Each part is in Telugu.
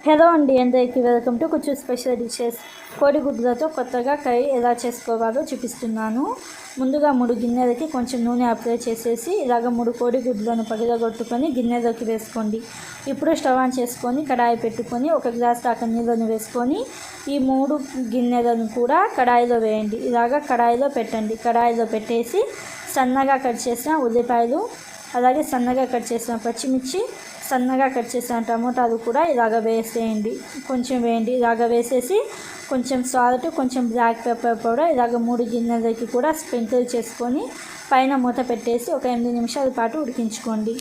హలో అండి, అందరికీ వెల్కమ్ టు కొంచెం స్పెషల్ డిషెస్. కోడిగుడ్లతో కొత్తగా కర్రీ ఎలా చేసుకోవాలో చూపిస్తున్నాను. ముందుగా 3 గిన్నెలకి కొంచెం నూనె అప్లై చేసేసి ఇలాగ 3 కోడిగుడ్లను పగలగొట్టుకొని గిన్నెలోకి వేసుకోండి. ఇప్పుడు స్టవ్ ఆన్ చేసుకొని కడాయి పెట్టుకొని 1 గ్లాస్ దాకా నీళ్ళను వేసుకొని ఈ 3 గిన్నెలను కూడా కడాయిలో వేయండి. ఇలాగ కడాయిలో పెట్టండి. కడాయిలో పెట్టేసి సన్నగా కట్ చేసిన ఉల్లిపాయలు, అలాగే సన్నగా కట్ చేసిన పచ్చిమిర్చి, సన్నగా కట్ చేసిన టమోటాలు కూడా ఇలాగ వేసేయండి. కొంచెం వేయండి. ఇలాగ వేసేసి కొంచెం సాల్ట్, కొంచెం బ్లాక్ పెప్పర్ పౌడర్ ఇలాగ 3 గిన్నెలకి కూడా స్ప్రింకిల్ చేసుకొని పైన మూత పెట్టేసి ఒక 8 నిమిషాల పాటు ఉడికించుకోండి.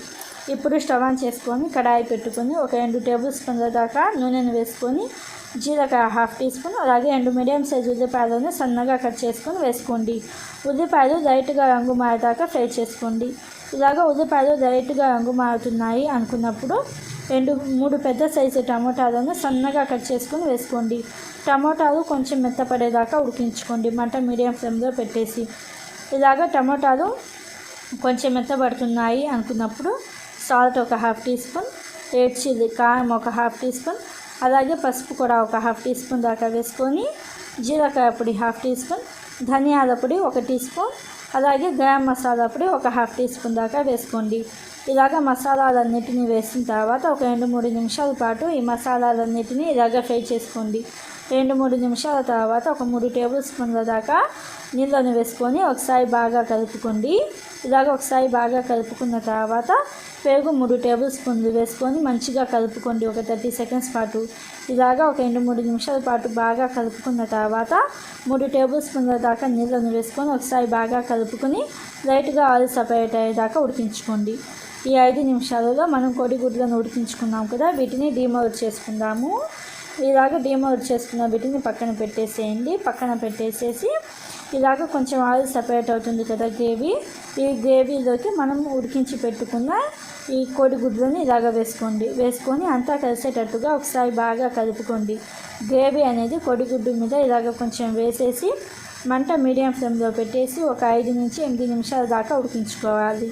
ఇప్పుడు స్టవ్ ఆన్ చేసుకొని కడాయి పెట్టుకొని ఒక 2 టేబుల్ స్పూన్ల దాకా నూనెను వేసుకొని జీలకర్ర 1/2 టీ స్పూన్, అలాగే 2 మీడియం సైజు ఉల్లిపాయలను సన్నగా కట్ చేసుకొని వేసుకోండి. ఉల్లిపాయలు లైట్గా రంగు మారేదాకా ఫ్రై చేసుకోండి. ఇలాగ ఉల్లిపాయలు లైట్గా రంగు మారుతున్నాయి అనుకున్నప్పుడు 3 పెద్ద సైజు టమోటాలను సన్నగా కట్ చేసుకొని వేసుకోండి. టమోటాలు కొంచెం మెత్తపడేదాకా ఉడికించుకోండి. మంట మీడియం ఫ్లేమ్లో పెట్టేసి ఇలాగ టమోటాలు కొంచెం మెత్తపడుతున్నాయి అనుకున్నప్పుడు సాల్ట్ ఒక 1/2 టీ స్పూన్, రెడ్ చిల్లీ కారం ఒక 1/2 టీ స్పూన్, అలాగే పసుపు కూడా ఒక 1/2 టీ స్పూన్ దాకా వేసుకొని జీలకర్ర పొడి 1/2 టీ స్పూన్, ధనియాల పొడి 1 టీ స్పూన్, అలాగే గరం మసాలా పొడి ఒక 1/2 టీ స్పూన్ దాకా వేసుకోండి. ఇలాగ మసాలాలన్నిటిని వేసిన తర్వాత ఒక 2-3 నిమిషాల పాటు ఈ మసాలాలన్నిటిని ఇలాగ ఫ్రై చేసుకోండి. 2-3 నిమిషాల తర్వాత ఒక 3 టేబుల్ స్పూన్ల దాకా నీళ్ళను వేసుకొని ఒకసారి బాగా కలుపుకోండి. ఇలాగ ఒకసారి బాగా కలుపుకున్న తర్వాత పెరుగు 3 టేబుల్ స్పూన్లు వేసుకొని మంచిగా కలుపుకోండి ఒక 30 సెకండ్స్ పాటు. ఇలాగ ఒక 2-3 నిమిషాల పాటు బాగా కలుపుకున్న తర్వాత 3 టేబుల్ స్పూన్ల దాకా నీళ్ళను వేసుకొని ఒకసారి బాగా కలుపుకొని లైట్గా ఆయిల్ సపరేట్ అయ్యేదాకా ఉడికించుకోండి. ఈ 5 నిమిషాలలో మనం కోడిగుడ్లను ఉడికించుకున్నాం కదా, వీటిని డీమౌల్ట్ చేసుకుందాము. ఇలాగ డీమౌల్ట్ చేసుకున్న వీటిని పక్కన పెట్టేసేయండి. పక్కన పెట్టేసేసి ఇలాగ కొంచెం ఆయిల్ సపరేట్ అవుతుంది కదా గ్రేవీ, ఈ గ్రేవీలోకి మనం ఉడికించి పెట్టుకున్న ఈ కోడిగుడ్లని ఇలాగ వేసుకొని అంతా కలిసేటట్టుగా ఒకసారి బాగా కలుపుకోండి. గ్రేవీ అనేది కోడిగుడ్డు మీద ఇలాగ కొంచెం వేసేసి మంట మీడియం ఫ్లేమ్లో పెట్టేసి ఒక 5-8 నిమిషాల దాకా ఉడికించుకోవాలి.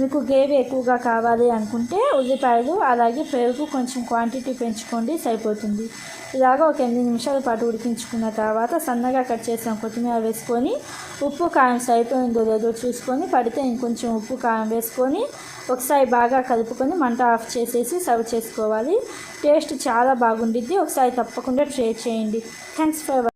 మీకు గ్రేవీ ఎక్కువగా కావాలి అనుకుంటే ఉల్లిపాయలు అలాగే పెరుగు కొంచెం క్వాంటిటీ పెంచుకోండి, సరిపోతుంది. ఇలాగ ఒక 8 నిమిషాల పాటు ఉడికించుకున్న తర్వాత సన్నగా కట్ చేసిన కొత్తిమీర వేసుకొని ఉప్పు కారం సరిపోయిందో లేదో చూసుకొని పడితే ఇంకొంచెం ఉప్పు కారం వేసుకొని ఒకసారి బాగా కలుపుకొని మంట ఆఫ్ చేసేసి సర్వ్ చేసుకోవాలి. టేస్ట్ చాలా బాగుండిద్ది. ఒకసారి తప్పకుండా ట్రై చేయండి. Thanks for